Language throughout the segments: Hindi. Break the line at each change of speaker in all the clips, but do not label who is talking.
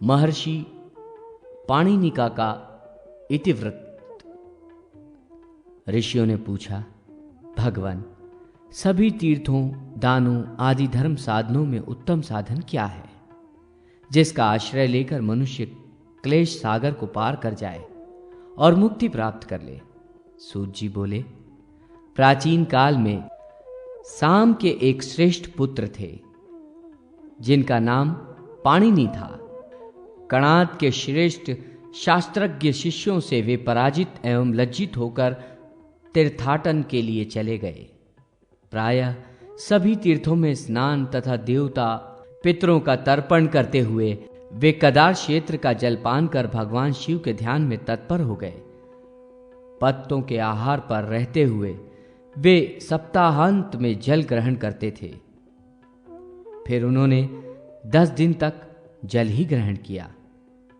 महर्षि पाणिनिका का इतिवृत्त। ऋषियों ने पूछा, भगवान, सभी तीर्थों, दानों आदि धर्म साधनों में उत्तम साधन क्या है, जिसका आश्रय लेकर मनुष्य क्लेश सागर को पार कर जाए और मुक्ति प्राप्त कर ले? सूत जी बोले, प्राचीन काल में साम के एक श्रेष्ठ पुत्र थे, जिनका नाम पाणिनि था। कणाद के श्रेष्ठ शास्त्रज्ञ शिष्यों से वे पराजित एवं लज्जित होकर तीर्थाटन के लिए चले गए। प्रायः सभी तीर्थों में स्नान तथा देवता पितरों का तर्पण करते हुए वे कदार क्षेत्र का जलपान कर भगवान शिव के ध्यान में तत्पर हो गए। पत्तों के आहार पर रहते हुए वे सप्ताहांत में जल ग्रहण करते थे। फिर उन्होंने 10 दिन तक जल ही ग्रहण किया।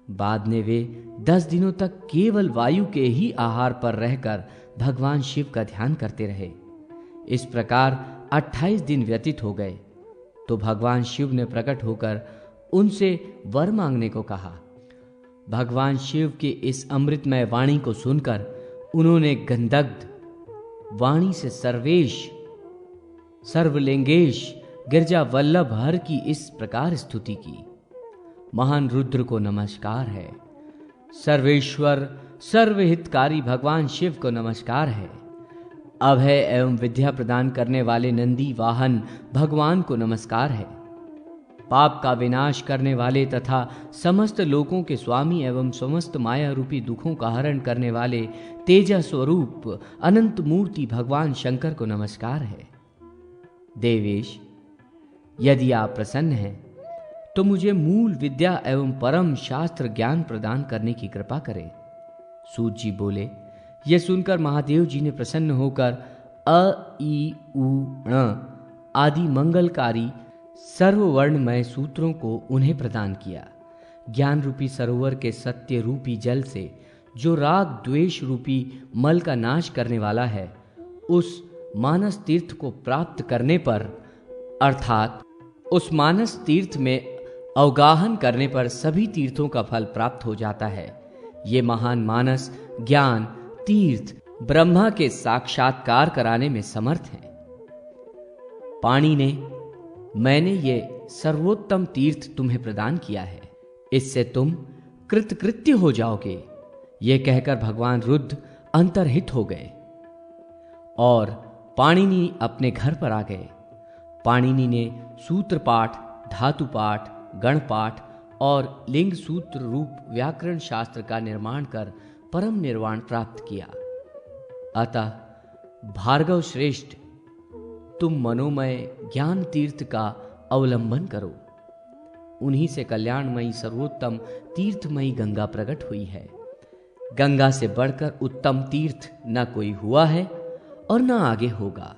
बाद में वे 10 दिनों तक केवल वायु के ही आहार पर रहकर भगवान शिव का ध्यान करते रहे। इस प्रकार 28 दिन व्यतीत हो गए तो भगवान शिव ने प्रकट होकर उनसे वर मांगने को कहा। भगवान शिव की इस अमृतमय वाणी को सुनकर उन्होंने गंधग्ध वाणी से सर्वेश सर्वलिंगेश गिरजा वल्लभ हर की इस प्रकार स्तुति की। महान रुद्र को नमस्कार है, सर्वेश्वर सर्वहितकारी भगवान शिव को नमस्कार है, अभय एवं विद्या प्रदान करने वाले नंदी वाहन भगवान को नमस्कार है, पाप का विनाश करने वाले तथा समस्त लोकों के स्वामी एवं समस्त माया रूपी दुखों का हरण करने वाले तेजा स्वरूप अनंत मूर्ति भगवान शंकर को नमस्कार है। देवेश, यदि आप प्रसन्न हैं तो मुझे मूल विद्या एवं परम शास्त्र ज्ञान प्रदान करने की कृपा करें। सूत जी बोले, यह सुनकर महादेव जी ने प्रसन्न होकर अ ई उ ण आदि मंगलकारी सर्ववर्णमय सूत्रों को उन्हें प्रदान किया। ज्ञान रूपी सरोवर के सत्य रूपी जल से जो राग द्वेष रूपी मल का नाश करने वाला है, उस मानस तीर्थ को प्राप्त करने पर, अर्थात उस मानस तीर्थ में अवगाहन करने पर सभी तीर्थों का फल प्राप्त हो जाता है। ये महान मानस ज्ञान तीर्थ ब्रह्मा के साक्षात्कार कराने में समर्थ है। पाणी ने, मैंने ये सर्वोत्तम तीर्थ तुम्हें प्रदान किया है, इससे तुम कृतकृत्य हो जाओगे। ये कहकर भगवान रुद्र अंतर्हित हो गए और पाणिनि अपने घर पर आ गए। पाणिनि ने सूत्रपाठ, धातुपाठ, गणपाठ और लिंग सूत्र रूप व्याकरण शास्त्र का निर्माण कर परम निर्वाण प्राप्त किया। अतः भार्गव श्रेष्ठ, तुम मनोमय ज्ञान तीर्थ का अवलंबन करो। उन्हीं से कल्याणमयी सर्वोत्तम तीर्थमयी गंगा प्रकट हुई है। गंगा से बढ़कर उत्तम तीर्थ न कोई हुआ है और न आगे होगा।